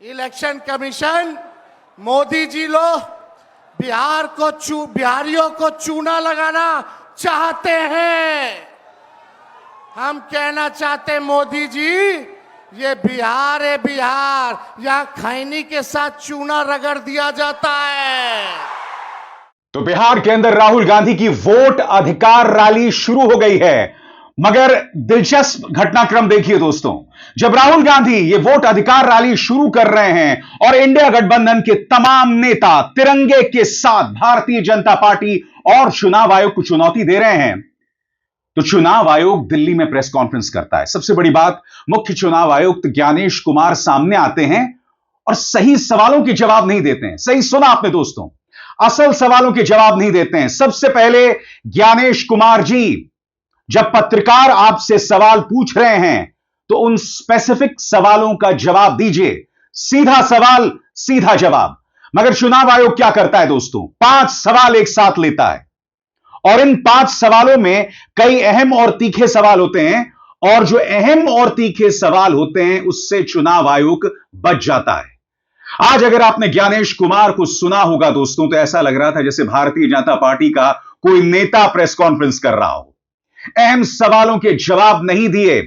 Election commission, Modi ji लोग बिहारियों को चूना लगाना चाहते हैं। हम कहना चाहते मोदी जी, ये बिहार है, बिहार, यहां खैनी के साथ चूना रगड़ दिया जाता है। तो बिहार के अंदर राहुल गांधी की वोट अधिकार रैली शुरू हो गई है। मगर दिलचस्प घटनाक्रम देखिए दोस्तों, जब राहुल गांधी ये वोट अधिकार रैली शुरू कर रहे हैं और इंडिया गठबंधन के तमाम नेता तिरंगे के साथ भारतीय जनता पार्टी और चुनाव आयोग को चुनौती दे रहे हैं, तो चुनाव आयोग दिल्ली में प्रेस कॉन्फ्रेंस करता है। सबसे बड़ी बात, मुख्य चुनाव आयुक्त ज्ञानेश कुमार सामने आते हैं और सही सवालों के जवाब नहीं देते हैं। सही सुना आपने दोस्तों, असल सवालों के जवाब नहीं देते हैं। सबसे पहले ज्ञानेश कुमार जी, जब पत्रकार आपसे सवाल पूछ रहे हैं तो उन स्पेसिफिक सवालों का जवाब दीजिए। सीधा सवाल, सीधा जवाब। मगर चुनाव आयोग क्या करता है दोस्तों, 5 सवाल एक साथ लेता है और इन 5 सवालों में कई अहम और तीखे सवाल होते हैं, और जो अहम और तीखे सवाल होते हैं उससे चुनाव आयोग बच जाता है। आज अगर आपने ज्ञानेश कुमार को सुना होगा दोस्तों, तो ऐसा लग रहा था जैसे भारतीय जनता पार्टी का कोई नेता प्रेस कॉन्फ्रेंस कर रहा हो। अहम सवालों के जवाब नहीं दिए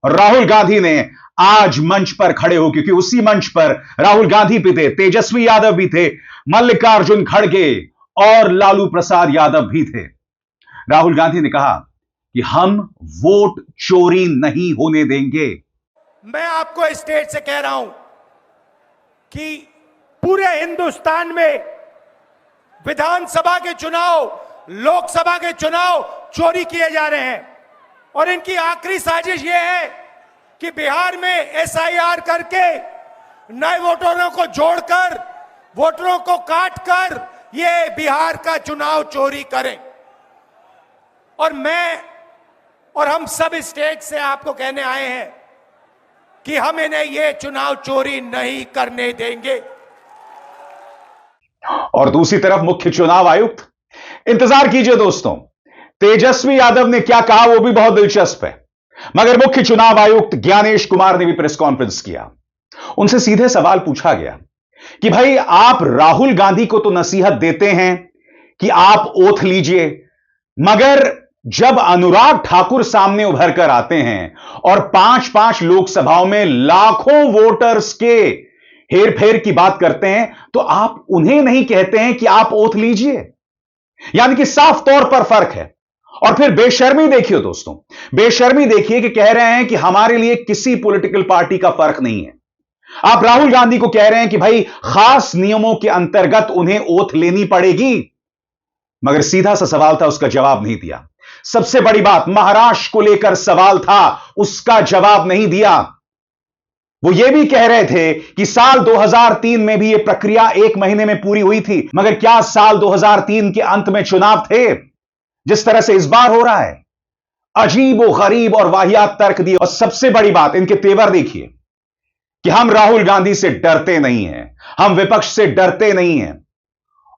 राहुल गांधी ने आज मंच पर खड़े हो, क्योंकि उसी मंच पर राहुल गांधी भी थे, तेजस्वी यादव भी थे, मल्लिकार्जुन खड़गे और लालू प्रसाद यादव भी थे। राहुल गांधी ने कहा कि हम वोट चोरी नहीं होने देंगे। मैं आपको स्टेज से कह रहा हूं कि पूरे हिंदुस्तान में विधानसभा के चुनाव, लोकसभा के चुनाव चोरी किए जा रहे हैं, और इनकी आखिरी साजिश यह है कि बिहार में एसआईआर करके नए वोटरों को जोड़कर, वोटरों को काटकर ये बिहार का चुनाव चोरी करें। और मैं और हम सब स्टेट से आपको कहने आए हैं कि हम इन्हें ये चुनाव चोरी नहीं करने देंगे। और दूसरी तरफ मुख्य चुनाव आयुक्त, इंतजार कीजिए दोस्तों, तेजस्वी यादव ने क्या कहा वो भी बहुत दिलचस्प है। मगर मुख्य चुनाव आयुक्त ज्ञानेश कुमार ने भी प्रेस कॉन्फ्रेंस किया। उनसे सीधे सवाल पूछा गया कि भाई, आप राहुल गांधी को तो नसीहत देते हैं कि आप ओथ लीजिए, मगर जब अनुराग ठाकुर सामने उभर कर आते हैं और 5-5 लोकसभाओं में लाखों वोटर्स के हेरफेर की बात करते हैं, तो आप उन्हें नहीं कहते हैं कि आप ओथ लीजिए। यानी कि साफ तौर पर फर्क है। और फिर बेशर्मी देखिए दोस्तों, बेशर्मी देखिए कि कह रहे हैं कि हमारे लिए किसी पॉलिटिकल पार्टी का फर्क नहीं है। आप राहुल गांधी को कह रहे हैं कि भाई, खास नियमों के अंतर्गत उन्हें ओथ लेनी पड़ेगी, मगर सीधा सा सवाल था, उसका जवाब नहीं दिया। सबसे बड़ी बात, महाराष्ट्र को लेकर सवाल था, उसका जवाब नहीं दिया। वो ये भी कह रहे थे कि साल 2003 में भी ये प्रक्रिया 1 महीने में पूरी हुई थी, मगर क्या साल 2003 के अंत में चुनाव थे जिस तरह से इस बार हो रहा है? अजीब और गरीब और वाहियात तर्क दिए। और सबसे बड़ी बात, इनके तेवर देखिए कि हम राहुल गांधी से डरते नहीं हैं, हम विपक्ष से डरते नहीं हैं,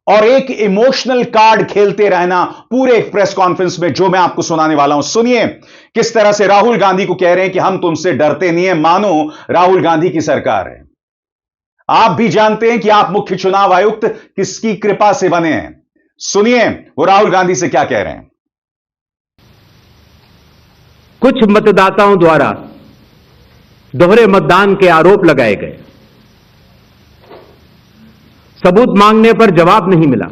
और एक इमोशनल कार्ड खेलते रहना पूरे प्रेस कॉन्फ्रेंस में, जो मैं आपको सुनाने वाला हूं। सुनिए किस तरह से राहुल गांधी को कह रहे हैं कि हम तुमसे डरते नहीं है, मानो राहुल गांधी की सरकार है। आप भी जानते हैं कि आप मुख्य चुनाव आयुक्त किसकी कृपा से बने हैं। सुनिए वो राहुल गांधी से क्या कह रहे हैं। कुछ मतदाताओं द्वारा दोहरे मतदान के आरोप लगाए गए, सबूत मांगने पर जवाब नहीं मिला।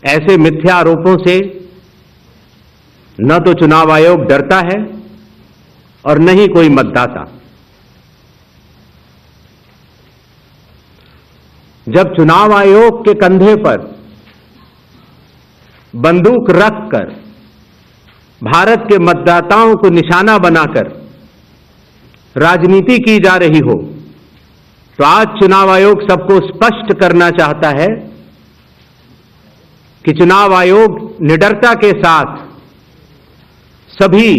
ऐसे मिथ्या आरोपों से न तो चुनाव आयोग डरता है और न ही कोई मतदाता। जब चुनाव आयोग के कंधे पर बंदूक रखकर भारत के मतदाताओं को निशाना बनाकर राजनीति की जा रही हो, तो आज चुनाव आयोग सबको स्पष्ट करना चाहता है कि चुनाव आयोग निडरता के साथ सभी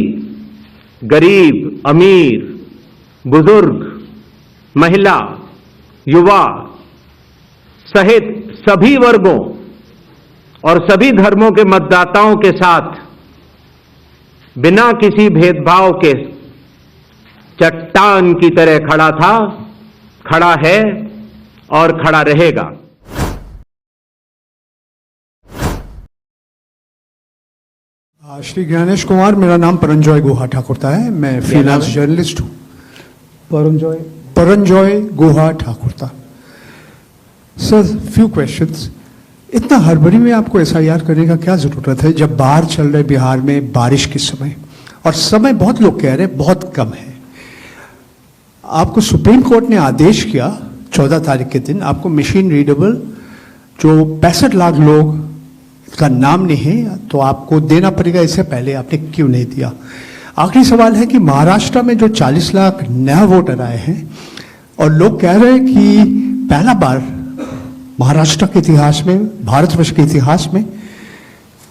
गरीब, अमीर, बुजुर्ग, महिला, युवा सहित सभी वर्गों और सभी धर्मों के मतदाताओं के साथ बिना किसी भेदभाव के चट्टान की तरह खड़ा था, खड़ा है और खड़ा रहेगा। श्री ज्ञानेश कुमार, मेरा नाम परंजॉय गुहा ठाकुरता है। मैं फ्रीलांस जर्नलिस्ट हूँ। Paranjoy Guha Thakurta. Sir, few questions. इतना हड़बड़ी में आपको एसआईआर करने का क्या जरूरत है, जब बाहर चल रहे बिहार में बारिश के समय, और समय बहुत लोग कह रहे हैं बहुत कम है। आपको सुप्रीम कोर्ट ने आदेश किया 14 तारीख के दिन, आपको मशीन रीडेबल जो 65 लाख लोग का नाम नहीं है तो आपको देना पड़ेगा। इससे पहले आपने क्यों नहीं दिया? आखिरी सवाल है कि महाराष्ट्र में जो 40 लाख नया वोटर आए हैं और लोग कह रहे हैं कि पहला बार महाराष्ट्र के इतिहास में, भारतवर्ष के इतिहास में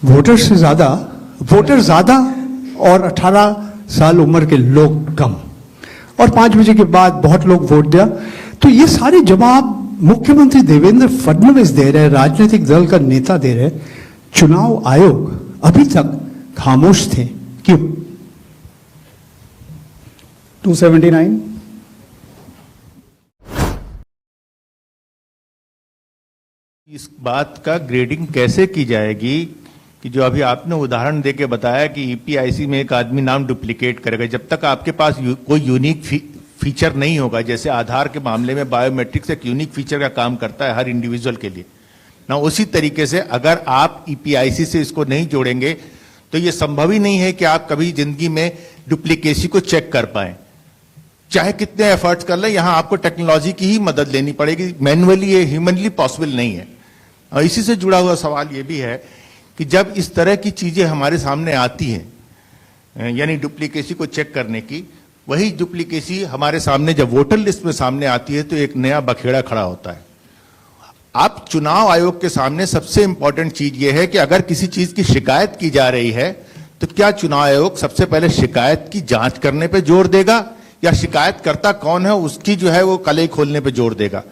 वोटर ज्यादा और 18 साल उम्र के लोग कम, और 5 बजे के बाद बहुत लोग वोट दिया। तो ये सारे जवाब मुख्यमंत्री देवेंद्र फडणवीस दे रहे हैं, राजनीतिक दल का नेता दे रहे हैं। चुनाव आयोग अभी तक खामोश थे, क्यों? 279। इस बात का ग्रेडिंग कैसे की जाएगी कि जो अभी आपने उदाहरण देके बताया कि ईपीआईसी में एक आदमी नाम डुप्लीकेट करेगा, जब तक आपके पास कोई यूनिक फीचर नहीं होगा, जैसे आधार के मामले में बायोमेट्रिक्स एक यूनिक फीचर का काम करता है हर इंडिविजुअल के लिए ना, उसी तरीके से अगर आप ईपीआईसी से इसको नहीं जोड़ेंगे तो ये संभव ही नहीं है कि आप कभी जिंदगी में डुप्लीकेसी को चेक कर पाए, चाहे कितने एफर्ट्स कर लें। यहां आपको टेक्नोलॉजी की ही मदद लेनी पड़ेगी, मैनुअली ये ह्यूमनली पॉसिबल नहीं है। और इसी से जुड़ा हुआ सवाल ये भी है कि जब इस तरह की चीजें हमारे सामने आती हैं, यानी डुप्लीकेसी को चेक करने की, वही डुप्लीकेसी हमारे सामने जब वोटर लिस्ट में सामने आती है तो एक नया बखेड़ा खड़ा होता है। आप चुनाव आयोग के सामने सबसे इंपॉर्टेंट चीज यह है कि अगर किसी चीज की शिकायत की जा रही है तो क्या चुनाव आयोग सबसे पहले शिकायत की जांच करने पे जोर देगा या शिकायतकर्ता कौन है उसकी जो है वो कलई खोलने पे जोर देगा?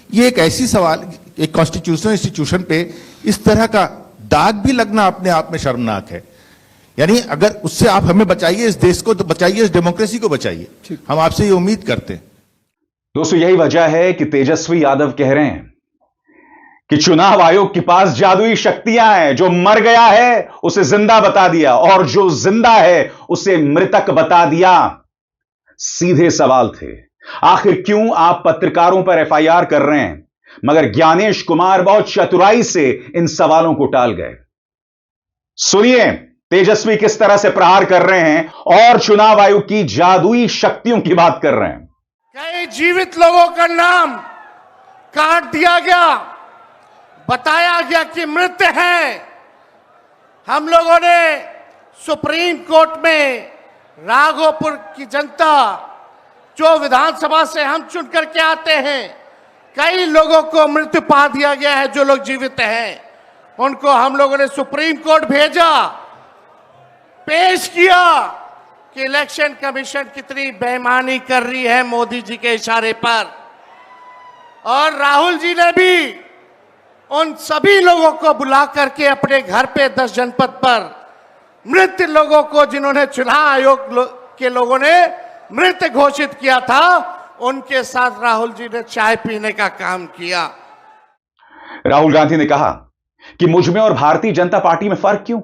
ये एक ऐसी सवाल, एक कॉन्स्टिट्यूशनल इंस्टीट्यूशन पे इस तरह का दाग भी लगना अपने आप में शर्मनाक है। यानी अगर उससे आप हमें बचाइए, इस देश को तो बचाइए, इस डेमोक्रेसी को बचाइए, हम आपसे ये उम्मीद करते हैं। दोस्तों, यही वजह है कि तेजस्वी यादव कह रहे हैं कि चुनाव आयोग के पास जादुई शक्तियां हैं। जो मर गया है उसे जिंदा बता दिया और जो जिंदा है उसे मृतक बता दिया। सीधे सवाल थे, आखिर क्यों आप पत्रकारों पर एफआईआर कर रहे हैं? मगर ज्ञानेश कुमार बहुत चतुराई से इन सवालों को टाल गए। सुनिए तेजस्वी किस तरह से प्रहार कर रहे हैं और चुनाव आयोग की जादुई शक्तियों की बात कर रहे हैं। कई जीवित लोगों का नाम काट दिया गया, बताया गया कि मृत है। हम लोगों ने सुप्रीम कोर्ट में राघोपुर की जनता, जो विधानसभा से हम चुन करके आते हैं, कई लोगों को मृत्यु पा दिया गया है। जो लोग जीवित हैं उनको हम लोगों ने सुप्रीम कोर्ट भेजा, पेश किया कि इलेक्शन कमीशन कितनी बेईमानी कर रही है मोदी जी के इशारे पर। और राहुल जी ने भी उन सभी लोगों को बुला करके अपने घर पे 10 जनपद पर मृत लोगों को, जिन्होंने चुनाव आयोग के लोगों ने मृत घोषित किया था, उनके साथ राहुल जी ने चाय पीने का काम किया। राहुल गांधी ने कहा कि मुझ में और भारतीय जनता पार्टी में फर्क क्यों?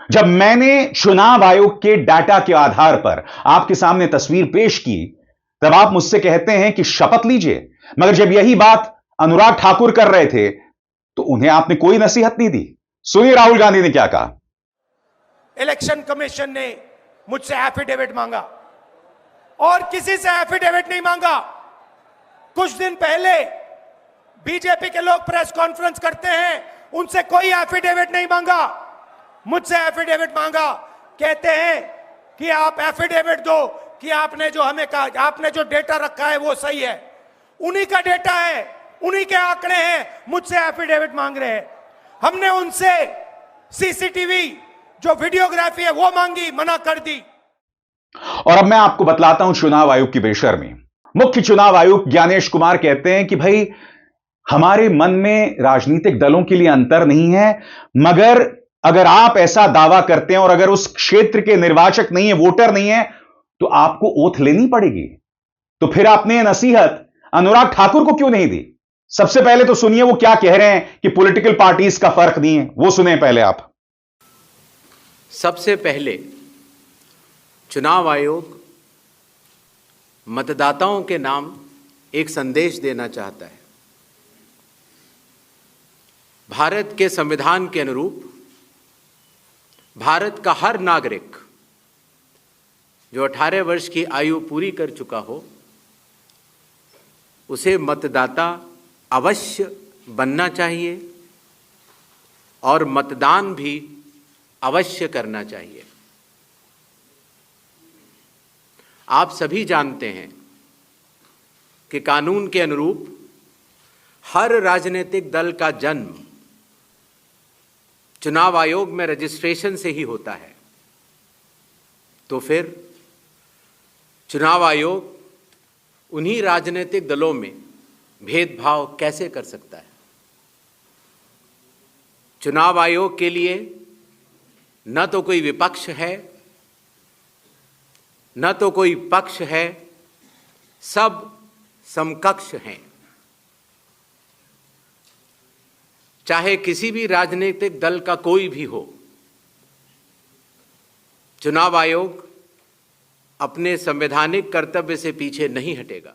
जब मैंने चुनाव आयोग के डाटा के आधार पर आपके सामने तस्वीर पेश की तब आप मुझसे कहते हैं कि शपथ लीजिए, मगर जब यही बात अनुराग ठाकुर कर रहे थे तो उन्हें आपने कोई नसीहत नहीं दी। सुनिए राहुल गांधी ने क्या कहा। इलेक्शन कमीशन ने मुझसे एफिडेविट मांगा और किसी से एफिडेविट नहीं मांगा। कुछ दिन पहले बीजेपी के लोग प्रेस कॉन्फ्रेंस करते हैं, उनसे कोई एफिडेविट नहीं मांगा, मुझसे एफिडेविट मांगा। कहते हैं कि आप एफिडेविट दो कि आपने जो हमें कहा, आपने जो डेटा रखा है वो सही है। उन्हीं का डेटा है, उन्हीं के आंकड़े हैं, मुझसे एफिडेविट मांग रहे हैं। हमने उनसे सीसीटीवी जो वीडियोग्राफी है वो मांगी, मना कर दी। और अब मैं आपको बतलाता हूं चुनाव आयोग की बेशर्मी। मुख्य चुनाव आयुक्त ज्ञानेश कुमार कहते हैं कि भाई हमारे मन में राजनीतिक दलों के लिए अंतर नहीं है, मगर अगर आप ऐसा दावा करते हैं और अगर उस क्षेत्र के निर्वाचक नहीं है, वोटर नहीं है, तो आपको ओथ लेनी पड़ेगी। तो फिर आपने नसीहत अनुराग ठाकुर को क्यों नहीं दी? सबसे पहले तो सुनिए वो क्या कह रहे हैं कि पॉलिटिकल पार्टीज का फर्क नहीं है, वो सुने पहले आप। सबसे पहले चुनाव आयोग मतदाताओं के नाम एक संदेश देना चाहता है। भारत के संविधान के अनुरूप भारत का हर नागरिक जो 18 वर्ष की आयु पूरी कर चुका हो उसे मतदाता अवश्य बनना चाहिए और मतदान भी अवश्य करना चाहिए। आप सभी जानते हैं कि कानून के अनुरूप हर राजनीतिक दल का जन्म चुनाव आयोग में रजिस्ट्रेशन से ही होता है। तो फिर चुनाव आयोग उन्हीं राजनीतिक दलों में भेदभाव कैसे कर सकता है? चुनाव आयोग के लिए न तो कोई विपक्ष है न तो कोई पक्ष है, सब समकक्ष हैं। चाहे किसी भी राजनीतिक दल का कोई भी हो, चुनाव आयोग अपने संवैधानिक कर्तव्य से पीछे नहीं हटेगा।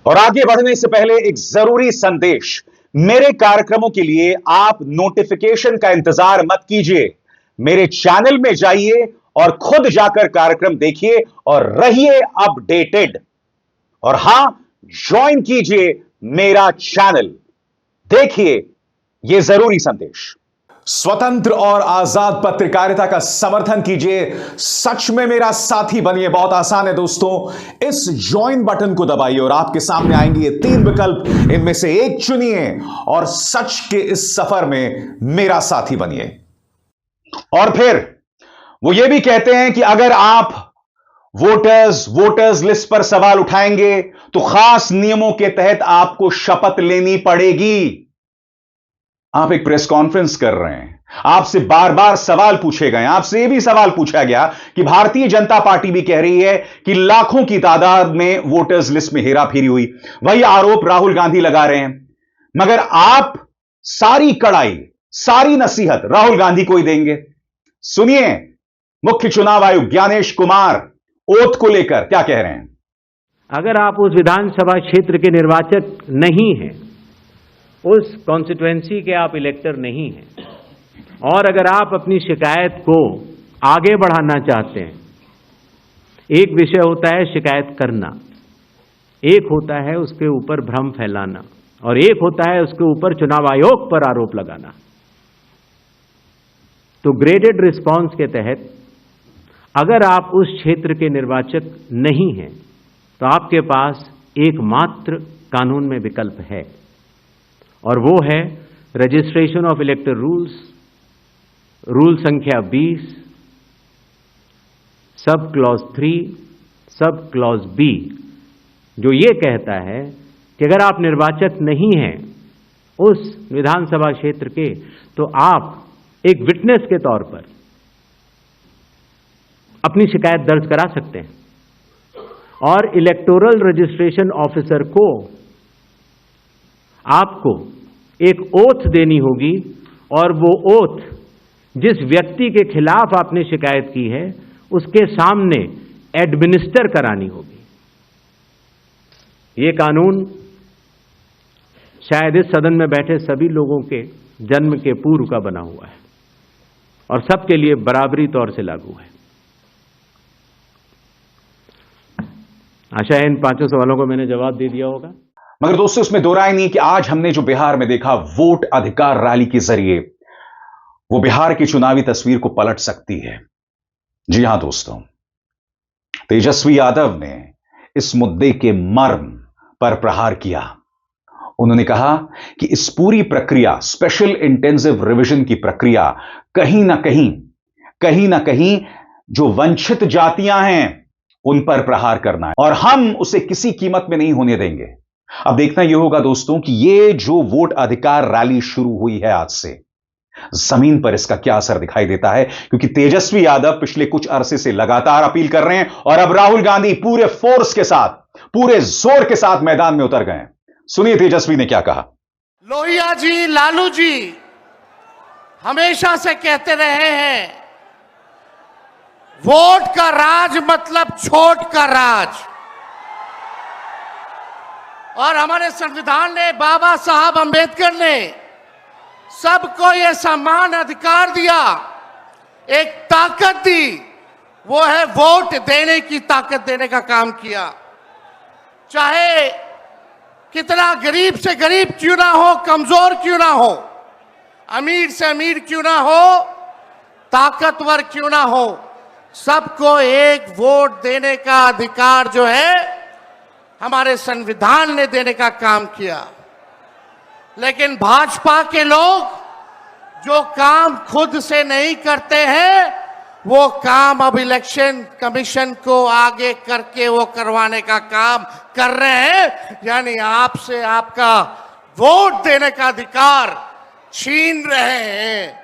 और आगे बढ़ने से पहले एक जरूरी संदेश, मेरे कार्यक्रमों के लिए आप नोटिफिकेशन का इंतजार मत कीजिए। मेरे चैनल में जाइए और खुद जाकर कार्यक्रम देखिए और रहिए अपडेटेड। और हां, ज्वाइन कीजिए मेरा चैनल, देखिए यह जरूरी संदेश। स्वतंत्र और आजाद पत्रकारिता का समर्थन कीजिए, सच में मेरा साथी बनिए। बहुत आसान है दोस्तों, इस ज्वाइन बटन को दबाइए और आपके सामने आएंगे ये 3 विकल्प, इनमें से एक चुनिए और सच के इस सफर में मेरा साथी बनिए। और फिर वो ये भी कहते हैं कि अगर आप वोटर्स लिस्ट पर सवाल उठाएंगे तो खास नियमों के तहत आपको शपथ लेनी पड़ेगी। आप एक प्रेस कॉन्फ्रेंस कर रहे हैं, आपसे बार बार सवाल पूछे गए, आपसे यह भी सवाल पूछा गया कि भारतीय जनता पार्टी भी कह रही है कि लाखों की तादाद में वोटर्स लिस्ट में हेराफेरी हुई। वही आरोप राहुल गांधी लगा रहे हैं, मगर आप सारी कड़ाई, सारी नसीहत राहुल गांधी को ही देंगे। सुनिए मुख्य चुनाव आयुक्त ज्ञानेश कुमार ओथ को लेकर क्या कह रहे हैं। अगर आप उस विधानसभा क्षेत्र के निर्वाचक नहीं हैं, उस कॉन्स्टिट्यूएंसी के आप इलेक्टर नहीं हैं, और अगर आप अपनी शिकायत को आगे बढ़ाना चाहते हैं, एक विषय होता है शिकायत करना, एक होता है उसके ऊपर भ्रम फैलाना, और एक होता है उसके ऊपर चुनाव आयोग पर आरोप लगाना। तो ग्रेडेड रिस्पांस के तहत अगर आप उस क्षेत्र के निर्वाचक नहीं हैं तो आपके पास एकमात्र कानून में विकल्प है, और वो है रजिस्ट्रेशन ऑफ इलेक्टर रूल्स, रूल संख्या 20, sub clause 3, sub clause B, जो ये कहता है कि अगर आप निर्वाचक नहीं हैं उस विधानसभा क्षेत्र के, तो आप एक विटनेस के तौर पर अपनी शिकायत दर्ज करा सकते हैं, और इलेक्टोरल रजिस्ट्रेशन ऑफिसर को आपको एक ओथ देनी होगी, और वो ओथ जिस व्यक्ति के खिलाफ आपने शिकायत की है उसके सामने एडमिनिस्टर करानी होगी। ये कानून शायद इस सदन में बैठे सभी लोगों के जन्म के पूर्व का बना हुआ है और सबके लिए बराबरी तौर से लागू है। आशा है इन 5 सवालों को मैंने जवाब दे दिया होगा। मगर दोस्तों इसमें दो राय नहीं कि आज हमने जो बिहार में देखा वोट अधिकार रैली के जरिए, वो बिहार की चुनावी तस्वीर को पलट सकती है। जी हां दोस्तों, तेजस्वी यादव ने इस मुद्दे के मर्म पर प्रहार किया। उन्होंने कहा कि इस पूरी प्रक्रिया, स्पेशल इंटेंसिव रिवीजन की प्रक्रिया, कहीं ना कहीं जो वंचित जातियां हैं उन पर प्रहार करना है, और हम उसे किसी कीमत में नहीं होने देंगे। अब देखना यह होगा दोस्तों कि ये जो वोट अधिकार रैली शुरू हुई है आज से, जमीन पर इसका क्या असर दिखाई देता है, क्योंकि तेजस्वी यादव पिछले कुछ अरसे से लगातार अपील कर रहे हैं और अब राहुल गांधी पूरे फोर्स के साथ, पूरे जोर के साथ मैदान में उतर गए हैं। सुनिए तेजस्वी ने क्या कहा। लोहिया जी, लालू जी हमेशा से कहते रहे हैं, वोट का राज मतलब छोट का राज। और हमारे संविधान ने, बाबा साहब अंबेडकर ने सबको यह समान अधिकार दिया, एक ताकत दी, वो है वोट देने की ताकत देने का काम किया। चाहे कितना गरीब से गरीब क्यों ना हो, कमजोर क्यों ना हो, अमीर से अमीर क्यों ना हो, ताकतवर क्यों ना हो, सबको एक वोट देने का अधिकार जो है हमारे संविधान ने देने का काम किया। लेकिन भाजपा के लोग जो काम खुद से नहीं करते हैं, वो काम अब इलेक्शन कमीशन को आगे करके वो करवाने का काम कर रहे हैं, यानी आपसे आपका वोट देने का अधिकार छीन रहे हैं।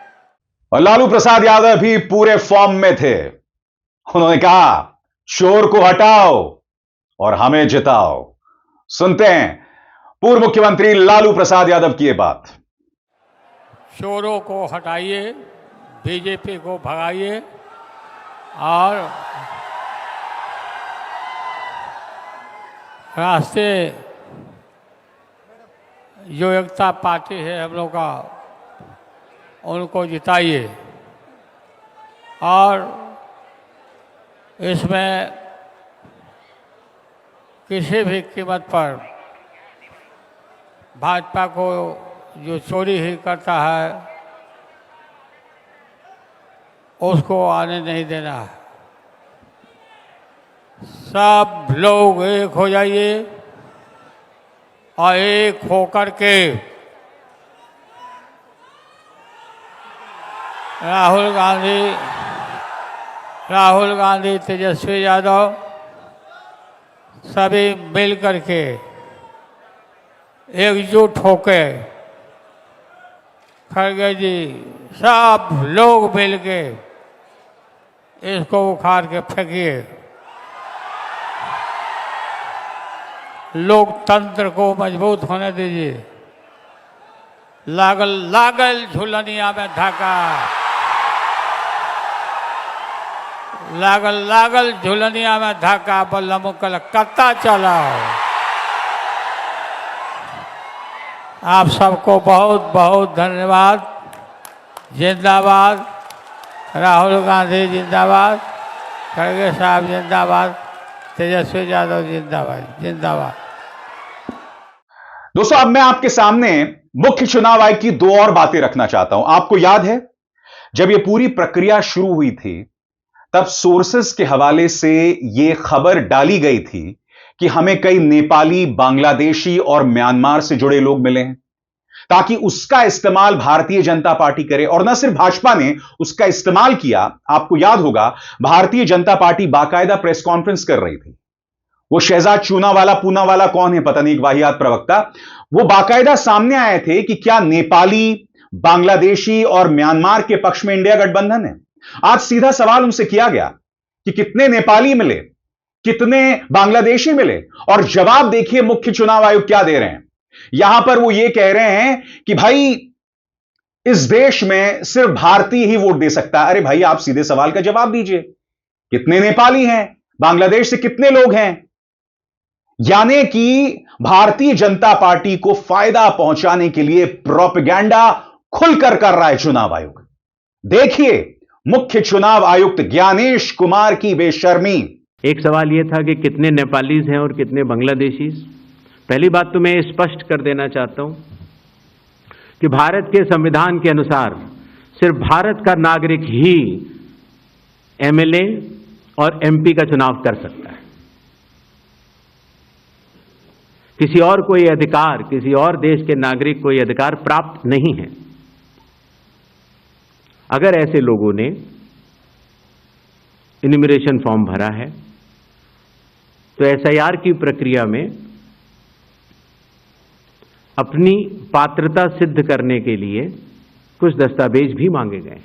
और लालू प्रसाद यादव भी पूरे फॉर्म में थे। उन्होंने कहा, चोर को हटाओ और हमें जिताओ। सुनते हैं पूर्व मुख्यमंत्री लालू प्रसाद यादव की ये बात। चोरों को हटाइए, बीजेपी को भगाइए और राष्ट्रीय जो एकता पार्टी है हम लोग का, उनको जिताइए। और इसमें किसी भी कीमत पर भाजपा को जो चोरी ही करता है उसको आने नहीं देना है। सब लोग एक हो जाइए और एक होकर के राहुल गांधी, तेजस्वी यादव सभी मिल करके एकजुट होके, खड़गे जी सब लोग मिल के इसको उखाड़ के फेंकिए। लोकतंत्र को मजबूत होने दीजिए। लागल लागल झुलनिया में धाका, लागल लागल झुलनिया में धाका, बल्लम कलकत्ता चलाओ। आप सबको बहुत बहुत धन्यवाद। जिंदाबाद राहुल गांधी, जिंदाबाद खड़गे साहब, जिंदाबाद तेजस्वी यादव, जिंदाबाद जिंदाबाद। दोस्तों, अब मैं आपके सामने मुख्य चुनाव आयोग की दो और बातें रखना चाहता हूं। आपको याद है जब यह पूरी प्रक्रिया शुरू हुई थी, तब सोर्सेस के हवाले से यह खबर डाली गई थी कि हमें कई नेपाली, बांग्लादेशी और म्यांमार से जुड़े लोग मिले हैं, ताकि उसका इस्तेमाल भारतीय जनता पार्टी करे। और न सिर्फ भाजपा ने उसका इस्तेमाल किया, आपको याद होगा भारतीय जनता पार्टी बाकायदा प्रेस कॉन्फ्रेंस कर रही थी। वो शहजाद चूनावाला पूनावाला कौन है पता नहीं, एक वाहियात प्रवक्ता, वो बाकायदा सामने आए थे कि क्या नेपाली, बांग्लादेशी और म्यांमार के पक्ष में इंडिया गठबंधन है। आज सीधा सवाल उनसे किया गया कि कितने नेपाली मिले, कितने बांग्लादेशी मिले, और जवाब देखिए मुख्य चुनाव आयोग क्या दे रहे हैं। यहां पर वो ये कह रहे हैं कि भाई इस देश में सिर्फ भारतीय ही वोट दे सकता है। अरे भाई, आप सीधे सवाल का जवाब दीजिए, कितने नेपाली हैं, बांग्लादेश से कितने लोग हैं। यानी कि भारतीय जनता पार्टी को फायदा पहुंचाने के लिए प्रोपेगेंडा खुलकर कर रहा है चुनाव आयोग। देखिए मुख्य चुनाव आयुक्त ज्ञानेश कुमार की बेशर्मी। एक सवाल यह था कि कितने नेपालीज हैं और कितने बांग्लादेशीज। पहली बात तो मैं स्पष्ट कर देना चाहता हूं कि भारत के संविधान के अनुसार सिर्फ भारत का नागरिक ही एमएलए और एमपी का चुनाव कर सकता है। किसी और कोई अधिकार, किसी और देश के नागरिक को यह अधिकार प्राप्त नहीं है। अगर ऐसे लोगों ने इन्यूमरेशन फॉर्म भरा है तो एसआईआर की प्रक्रिया में अपनी पात्रता सिद्ध करने के लिए कुछ दस्तावेज भी मांगे गए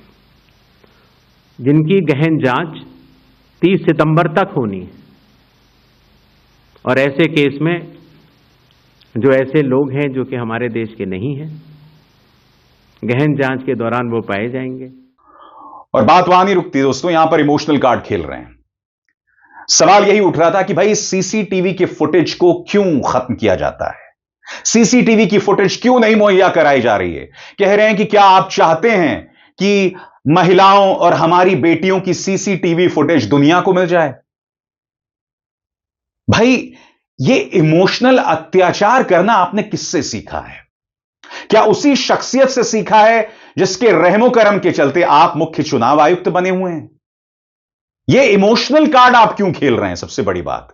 जिनकी गहन जांच 30 सितंबर तक होनी है। और ऐसे केस में जो ऐसे लोग हैं जो कि हमारे देश के नहीं हैं, गहन जांच के दौरान वो पाए जाएंगे। और बात वहां नहीं रुकती दोस्तों, यहां पर इमोशनल कार्ड खेल रहे हैं। सवाल यही उठ रहा था कि भाई सीसीटीवी की फुटेज को क्यों खत्म किया जाता है, सीसीटीवी की फुटेज क्यों नहीं मुहैया कराई जा रही है। कह रहे हैं कि क्या आप चाहते हैं कि महिलाओं और हमारी बेटियों की सीसीटीवी फुटेज दुनिया को मिल जाए। भाई ये इमोशनल अत्याचार करना आपने किससे सीखा है? क्या उसी शख्सियत से सीखा है जिसके रहमो करम के चलते आप मुख्य चुनाव आयुक्त बने हुए हैं? ये इमोशनल कार्ड आप क्यों खेल रहे हैं? सबसे बड़ी बात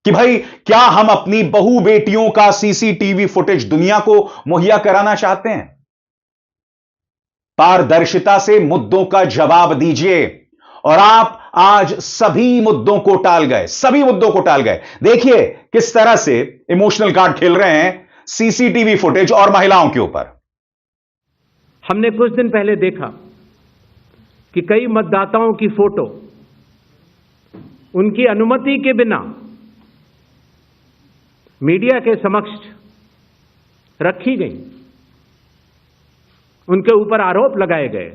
कि भाई क्या हम अपनी बहू बेटियों का सीसीटीवी फुटेज दुनिया को मुहैया कराना चाहते हैं? पारदर्शिता से मुद्दों का जवाब दीजिए। और आप आज सभी मुद्दों को टाल गए, सभी मुद्दों को टाल गए। देखिए किस तरह से इमोशनल कार्ड खेल रहे हैं सीसीटीवी फुटेज और महिलाओं के ऊपर। हमने कुछ दिन पहले देखा कि कई मतदाताओं की फोटो उनकी अनुमति के बिना मीडिया के समक्ष रखी गई, उनके ऊपर आरोप लगाए गए,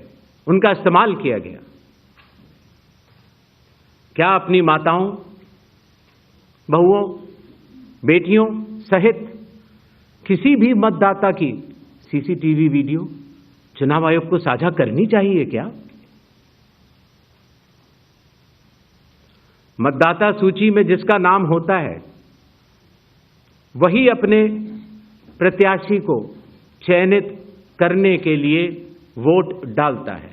उनका इस्तेमाल किया गया। क्या अपनी माताओं, बहुओं, बेटियों सहित किसी भी मतदाता की सीसीटीवी वीडियो चुनाव आयोग को साझा करनी चाहिए क्या? मतदाता सूची में जिसका नाम होता है वही अपने प्रत्याशी को चयनित करने के लिए वोट डालता है।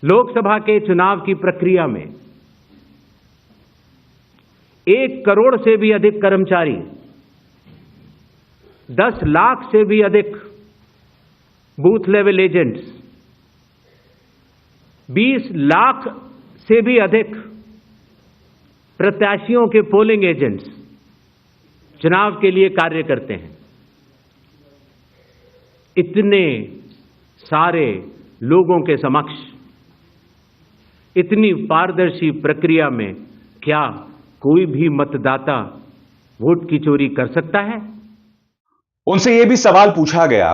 लोकसभा के चुनाव की प्रक्रिया में 1 करोड़ से भी अधिक कर्मचारी, 10 लाख से भी अधिक बूथ लेवल एजेंट्स, 20 लाख से भी अधिक प्रत्याशियों के पोलिंग एजेंट्स चुनाव के लिए कार्य करते हैं। इतने सारे लोगों के समक्ष इतनी पारदर्शी प्रक्रिया में क्या कोई भी मतदाता वोट की चोरी कर सकता है? उनसे यह भी सवाल पूछा गया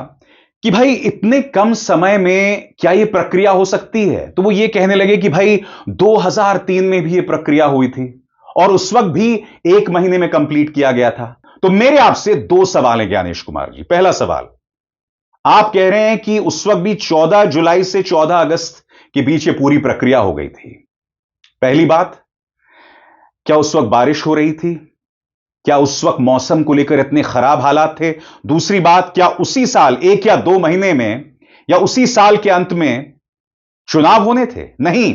कि भाई इतने कम समय में क्या यह प्रक्रिया हो सकती है? तो वो ये कहने लगे कि भाई 2003 में भी यह प्रक्रिया हुई थी और उस वक्त भी 1 महीने में कंप्लीट किया गया था। तो मेरे आपसे 2 सवाल हैं ज्ञानेश कुमार जी। पहला सवाल, आप कह रहे हैं कि उस वक्त भी 14 जुलाई से 14 अगस्त के बीच ये पूरी प्रक्रिया हो गई थी। पहली बात, क्या उस वक्त बारिश हो रही थी? क्या उस वक्त मौसम को लेकर इतने खराब हालात थे? दूसरी बात, क्या उसी साल 1 या 2 महीने में या उसी साल के अंत में चुनाव होने थे? नहीं,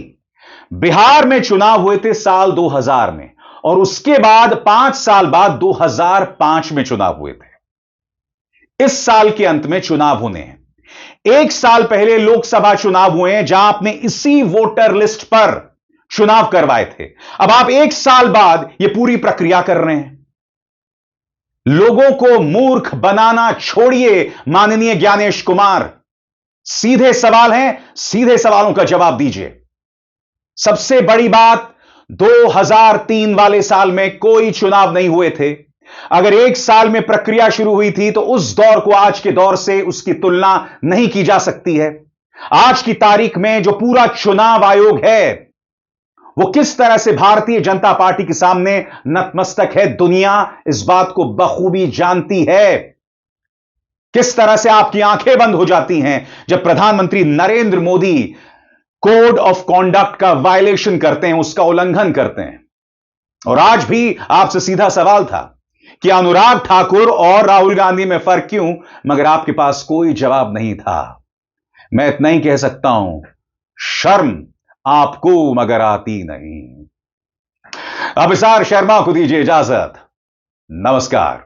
बिहार में चुनाव हुए थे साल 2000 में और उसके बाद 5 साल बाद 2005 में चुनाव हुए थे। इस साल के अंत में चुनाव होने हैं। 1 साल पहले लोकसभा चुनाव हुए हैं जहां आपने इसी वोटर लिस्ट पर चुनाव करवाए थे। अब आप 1 साल बाद यह पूरी प्रक्रिया कर रहे हैं। लोगों को मूर्ख बनाना छोड़िए माननीय ज्ञानेश कुमार। सीधे सवाल हैं, सीधे सवालों का जवाब दीजिए। सबसे बड़ी बात, 2003 वाले साल में कोई चुनाव नहीं हुए थे। अगर 1 साल में प्रक्रिया शुरू हुई थी तो उस दौर को आज के दौर से उसकी तुलना नहीं की जा सकती है। आज की तारीख में जो पूरा चुनाव आयोग है वो किस तरह से भारतीय जनता पार्टी के सामने नतमस्तक है, दुनिया इस बात को बखूबी जानती है। किस तरह से आपकी आंखें बंद हो जाती हैं जब प्रधानमंत्री Narendra Modi code of conduct का वायलेशन करते हैं, उसका उल्लंघन करते हैं। और आज भी आपसे सीधा सवाल था कि अनुराग ठाकुर और राहुल गांधी में फर्क क्यों, मगर आपके पास कोई जवाब नहीं था। मैं इतना ही कह सकता हूं, शर्म आपको मगर आती नहीं। अभिसार शर्मा को दीजिए इजाजत। नमस्कार।